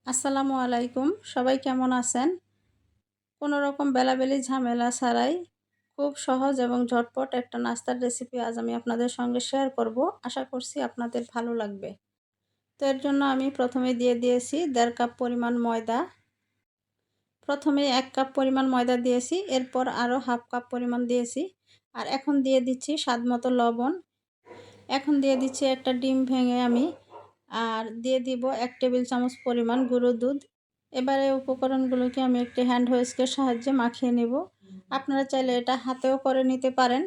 আসসালামু আলাইকুম। সবাই কেমন আছেন? কোনো রকম বেলাবেলি ঝামেলা ছাড়াই খুব সহজ এবং ঝটপট একটা নাস্তার রেসিপি আজ আমি আপনাদের সঙ্গে শেয়ার করব। আশা করছি আপনাদের ভালো লাগবে। তো এর জন্য আমি প্রথমে দিয়ে দিয়েছি 1.5 কাপ পরিমাণ ময়দা। প্রথমে 1 কাপ পরিমাণ ময়দা দিয়েছি, এরপর আরও 1/2 কাপ পরিমাণ দিয়েছি। আর এখন দিয়ে দিচ্ছি স্বাদমতো লবণ। এখন দিয়ে দিচ্ছি একটা ডিম ভেঙে আমি, আর দিয়ে দিব 1 টেবিল চামচ পরিমাণ গুঁড়ো দুধ। এবারে উপকরণগুলোকে আমি একটি হ্যান্ড হুইস্কের সাহায্যে মাখিয়ে নেব। আপনারা চাইলে এটা হাতেও করে নিতে পারেন।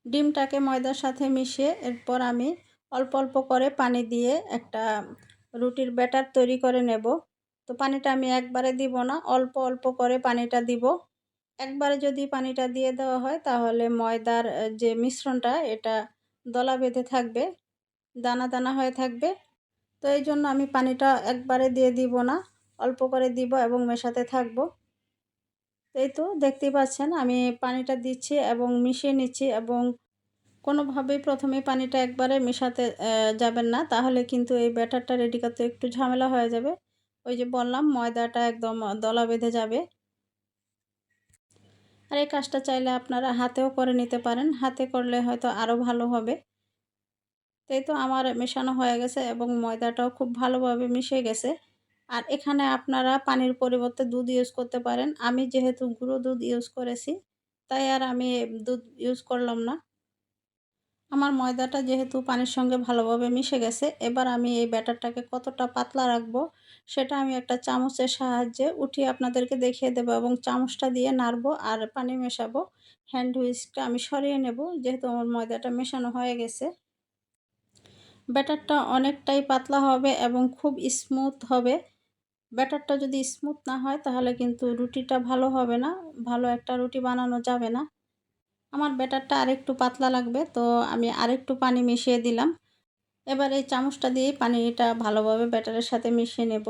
ডিমটাকে ময়দার সাথে মিশিয়ে এরপর আমি অল্প অল্প করে পানি দিয়ে একটা রুটির ব্যাটার তৈরি করে নেব। তো পানিটা আমি একবারে দিব না, অল্প অল্প করে পানিটা দিব। একবারে যদি পানিটা দিয়ে দেওয়া হয় তাহলে ময়দার যে মিশ্রণটা এটা দলা বেঁধে থাকবে, দানা দানা হয়ে থাকবে। তো এই জন্য আমি পানিটা একবারে দিয়ে দিব না, অল্প করে দিব এবং মেশাতে থাকবো। এই তো দেখতেই পাচ্ছেন আমি পানিটা দিচ্ছি এবং মিশিয়ে নিচ্ছি, এবং কোনোভাবেই প্রথমেই পানিটা একবারে মেশাতে যাবেন না, তাহলে কিন্তু এই ব্যাটারটা রেডি করতে একটু ঝামেলা হয়ে যাবে। ওই যে বললাম ময়দাটা একদম দলা বেঁধে যাবে। আর এই কাজটা চাইলে আপনারা হাতেও করে নিতে পারেন, হাতে করলে হয়তো আরও ভালো হবে। এই তো আমার মেশানো হয়ে গেছে এবং ময়দাটাও খুব ভালোভাবে মিশে গেছে। আর এখানে আপনারা পানির পরিবর্তে দুধ ইউজ করতে পারেন। আমি যেহেতু গুঁড়ো দুধ ইউজ করেছি, তাই আর আমি দুধ ইউজ করলাম না। আমার ময়দাটা যেহেতু পানির সঙ্গে ভালোভাবে মিশে গেছে, এবার আমি এই ব্যাটারটাকে কতটা পাতলা রাখবো সেটা আমি একটা চামচের সাহায্যে উঠিয়ে আপনাদেরকে দেখিয়ে দেবো, এবং চামচটা দিয়ে নাড়বো আর পানি মেশাবো। হ্যান্ড হুইস্কটা আমি সরিয়ে নেব, যেহেতু আমার ময়দাটা মেশানো হয়ে গেছে। ব্যাটারটা অনেকটাই পাতলা হবে এবং খুব স্মুথ হবে। ব্যাটারটা যদি স্মুথ না হয় তাহলে কিন্তু রুটিটা ভালো হবে না, ভালো একটা রুটি বানানো যাবে না। আমার ব্যাটারটা আরেকটু পাতলা লাগবে, তো আমি আরেকটু পানি মিশিয়ে দিলাম। এবার এই চামচটা দিয়ে পানিটা ভালোভাবে ব্যাটারের সাথে মিশিয়ে নেব।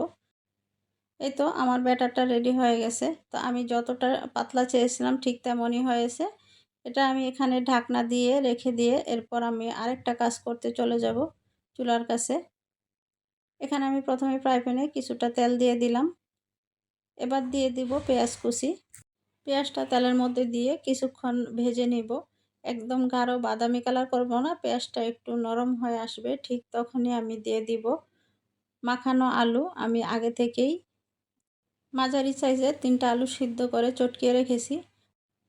এই তো আমার ব্যাটারটা রেডি হয়ে গেছে। তো আমি যতটা পাতলা চেয়েছিলাম ঠিক তেমনই হয়েছে। এটা আমি এখানে ঢাকনা দিয়ে রেখে দিয়ে এরপর আমি আরেকটা কাজ করতে চলে যাব চুলার কাছে। এখানে আমি প্রথমে ফ্রাই প্যানে কিছুটা তেল দিয়ে দিলাম। এবার দিয়ে দিব পেঁয়াজ কুচি। পেঁয়াজটা তেলের মধ্যে দিয়ে কিছুক্ষণ ভেজে নিব। একদম গাঢ় বাদামি কালার করব না, পেঁয়াজটা একটু নরম হয়ে আসবে ঠিক তখনই আমি দিয়ে দিব মাখানো আলু। আমি আগে থেকেই মাঝারি সাইজের 3টা আলু সিদ্ধ করে চটকিয়ে রেখেছি।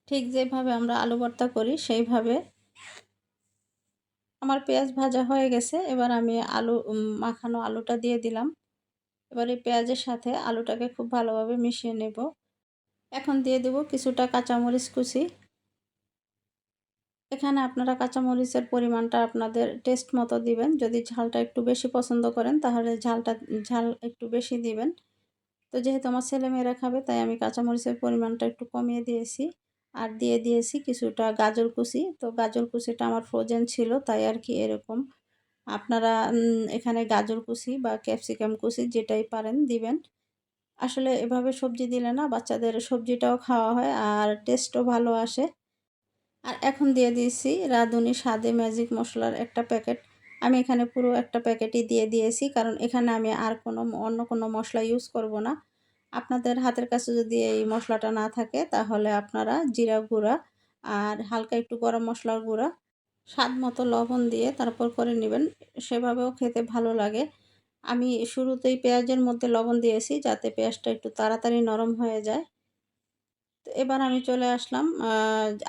ঠিক যেভাবে আমরা আলু ভর্তা করি সেইভাবে। আমার পেঁয়াজ ভাজা হয়ে গেছে, এবার আমি মাখানো আলুটা দিয়ে দিলাম। এবার এই পেঁয়াজের সাথে আলুটাকে খুব ভালোভাবে মিশিয়ে নেব। এখন দিয়ে দেব কিছুটা কাঁচামরিচ কুচি। এখানে আপনারা কাঁচামরিচের পরিমাণটা আপনাদের টেস্ট মতো দিবেন। যদি ঝালটা একটু বেশি পছন্দ করেন তাহলে ঝাল একটু বেশি দিবেন। তো যেহেতু আমার ছেলেমেয়েরা খাবে তাই আমি কাঁচামরিচের পরিমাণটা একটু কমিয়ে দিয়েছি। আর দিয়ে দিয়েছি কিছুটা গাজর কুচি। তো গাজর কুচিটা আমার ফ্রোজেন ছিল তাই আর কি এরকম। আপনারা এখানে গাজর কুচি বা ক্যাপসিকাম কুচি যেটাই পারেন দিবেন। আসলে এভাবে সবজি দিলে না বাচ্চাদের সবজিটাও খাওয়া হয় আর টেস্টও ভালো আসে। আর এখন দিয়ে দিয়েছি রাঁধুনি স্বাদে ম্যাজিক মশলার একটা প্যাকেট। আমি এখানে পুরো একটা প্যাকেটই দিয়ে দিয়েছি, কারণ এখানে আমি আর অন্য কোনো মশলা ইউজ করব না। আপনাদের হাতের কাছে যদি এই মশলাটা না থাকে তাহলে আপনারা জিরা গুঁড়া আর হালকা একটু গরম মশলার গুঁড়া, স্বাদ মতো লবণ দিয়ে তারপর করে নেবেন, সেভাবেও খেতে ভালো লাগে। আমি শুরুতেই পেঁয়াজের মধ্যে লবণ দিয়েছি যাতে পেঁয়াজটা একটু তাড়াতাড়ি নরম হয়ে যায়। তো এবার আমি চলে আসলাম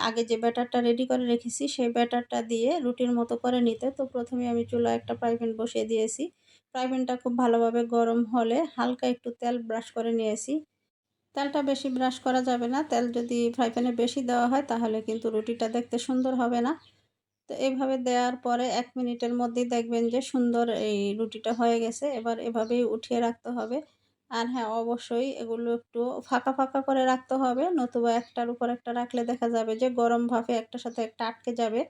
আগে যে ব্যাটারটা রেডি করে রেখেছি সেই ব্যাটারটা দিয়ে রুটির মতো করে নিতে। তো প্রথমে আমি চুলায় একটা ফ্রাই প্যান বসিয়ে দিয়েছি। ফ্রাই প্যানটা খুব ভালোভাবে গরম হলে হালকা একটু তেল ব্রাশ করে নিয়েছি। তেলটা বেশি ব্রাশ করা যাবে না, তেল যদি ফ্রাই প্যানে বেশি দেওয়া হয় তাহলে কিন্তু রুটিটা দেখতে সুন্দর হবে না। তো এভাবে দেওয়ার পরে 1 মিনিটের মধ্যেই দেখবেন যে সুন্দর এই রুটিটা হয়ে গেছে। এবার এভাবেই উঠিয়ে রাখতে হবে। আর হ্যাঁ, অবশ্যই এগুলো একটু ফাঁকা ফাঁকা করে রাখতে হবে, নতুবা একটার উপর একটা রাখলে দেখা যাবে যে গরম ভাপে একটার সাথে একটা আটকে যাবে।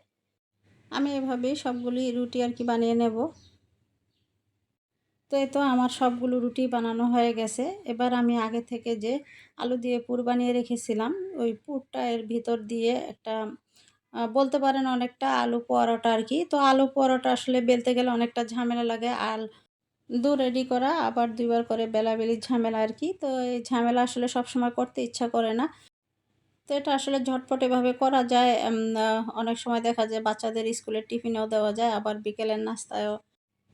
আমি এভাবেই সবগুলি রুটি আর কি বানিয়ে নেব। তো এই তো আমার সবগুলো রুটি বানানো হয়ে গেছে। এবার আমি আগে থেকে যে আলু দিয়ে পুর বানিয়ে রেখেছিলাম ওই পুরটা এর ভিতর দিয়ে একটা বলতে পারেন অনেকটা আলু পরোটা আর কি। তো আলু পরোটা আসলে বেলতে গেলে অনেকটা ঝামেলা লাগে। আর রেডি করা আবার ২ বার করে বেলাবেলির ঝামেলা আর কি। তো এই ঝামেলা আসলে সবসময় করতে ইচ্ছা করে না। তো এটা আসলে ঝটপট এভাবে করা যায়। অনেক সময় দেখা যায় বাচ্চাদের স্কুলের টিফিনেও দেওয়া যায়, আবার বিকেলের নাস্তায়ও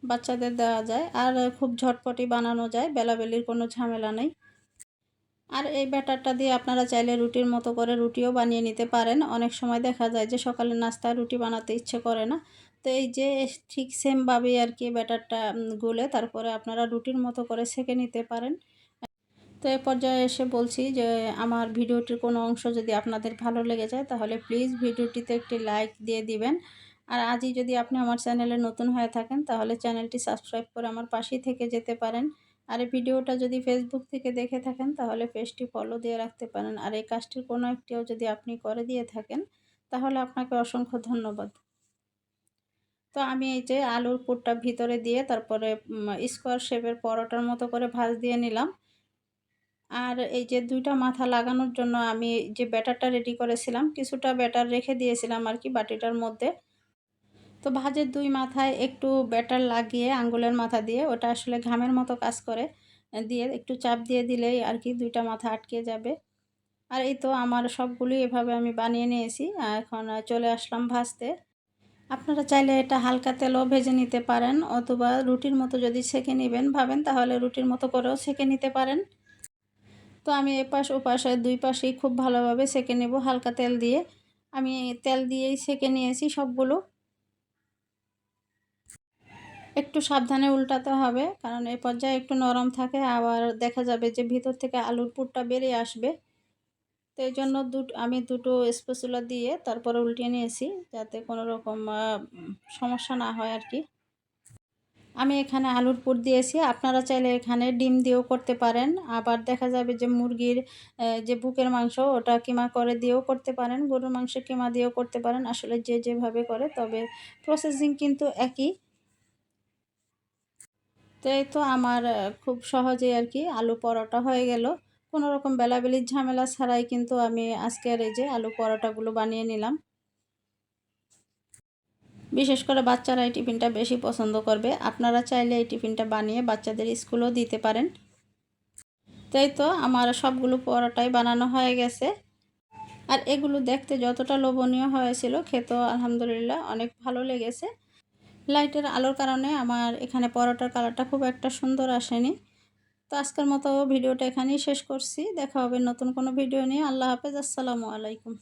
বাচ্চাদের দেওয়া যায়। আর খুব ঝটপটই বানানো যায়, বেলাবেলির কোনো ঝামেলা নেই। আর এই ব্যাটারটা দিয়ে আপনারা চাইলে রুটির মতো করে রুটিও বানিয়ে নিতে পারেন। অনেক সময় দেখা যায় যে সকালের নাস্তায় রুটি বানাতে ইচ্ছে করে না। তো এই যে ঠিক সেমভাবেই আরকি ব্যাটারটা গুলে তারপরে আপনারা রুটির মতো করে সেঁকে নিতে পারেন। তো এ পর্যায়ে এসে বলছি যে আমার ভিডিওটির কোনো অংশ যদি আপনাদের ভালো লেগে যায় তাহলে প্লিজ ভিডিওটিতে একটি লাইক দিয়ে দিবেন। আর আজই যদি আপনি আমার চ্যানেলে নতুন হয়ে থাকেন তাহলে চ্যানেলটি সাবস্ক্রাইব করে আমার পাশেই থেকে যেতে পারেন। আর এই ভিডিওটা যদি ফেসবুক থেকে দেখে থাকেন তাহলে পেজটি ফলো দিয়ে রাখতে পারেন। আর এই কাজটির কোনো একটিও যদি আপনি করে দিয়ে থাকেন তাহলে আপনাকে অসংখ্য ধন্যবাদ। তো আমি এই যে আলুর পুরটা ভিতরে দিয়ে তারপরে স্কোয়ার শেপের পরোটার মতো করে ভাঁজ দিয়ে নিলাম। আর এই যে ২ টা মাথা লাগানোর জন্য আমি যে ব্যাটারটা রেডি করেছিলাম, কিছুটা ব্যাটার রেখে দিয়েছিলাম আরকি বাটিটার মধ্যে। তো ভাঁজের ২ মাথায় একটু ব্যাটার লাগিয়ে আঙ্গুলের মাথা দিয়ে ওটা আসলে ঘামের মতো কাজ করে, দিয়ে একটু চাপ দিয়ে দিলেই আরকি ২ টা মাথা আটকে যাবে। আর এই তো আমার সবগুলোই এভাবে আমি বানিয়ে নিয়েছি। এখন চলে আসলাম ভাজতে। আপনারা চাইলে এটা হালকা তেলেও ভেজে নিতে পারেন, অথবা রুটির মতো যদি সেঁকে নিবেন ভাবেন তাহলে রুটির মতো করেও সেঁকে নিতে পারেন। তো আমি এপাশ ওপাশে ২ পাশেই খুব ভালোভাবে সেঁকে নেব হালকা তেল দিয়ে। আমি তেল দিয়েই সেঁকে নিয়েছি সবগুলো। একটু সাবধানে উল্টাতে হবে, কারণ এই পর্যায়ে একটু নরম থাকে, আবার দেখা যাবে যে ভিতর থেকে আলুর পুরটা বেরিয়ে আসবে। তো এইজন্য আমি দুটো স্প্যাচুলা দিয়ে তারপরে উল্টিয়ে নিয়েছি, যাতে কোনো রকম সমস্যা না হয় আরকি। আমি এখানে আলুর পুর দিয়েছি। আপনারা চাইলে এখানে ডিম দিয়েও করতে পারেন। আবার দেখা যাবে যে মুরগির যে বুকের মাংস ওটা কিমা করে দিয়েও করতে পারেন। গরুর মাংস কিমা দিয়েও করতে পারেন। আসলে যে যেভাবে করে, তবে প্রসেসিং কিন্তু একই। তো এই তো আমার খুব সহজেই আরকি আলু পরোটা হয়ে গেল। কোনো রকম বেলাবেলির ঝামেলা ছাড়াই কিন্তু আমি আজকের এই যে আলু পরোটাগুলো বানিয়ে নিলাম। বিশেষ করে বাচ্চারা এই টিফিনটা বেশি পছন্দ করবে। আপনারা চাইলে এই টিফিনটা বানিয়ে বাচ্চাদের স্কুলেও দিতে পারেন। তো এই তো আমার সবগুলো পরোটাই বানানো হয়ে গেছে। আর এগুলো দেখতে যতটা লোভনীয় হয়েছিল, খেতেও আলহামদুলিল্লাহ অনেক ভালো লেগেছে। লাইটের আলোর কারণে আমার এখানে পরোটার কালারটা খুব একটা সুন্দর আসেনি। তো আজকের মতো ভিডিওটা এখানেই শেষ করছি। দেখা হবে নতুন কোনো ভিডিও নিয়ে। আল্লাহ হাফেজ। আসসালামু আলাইকুম।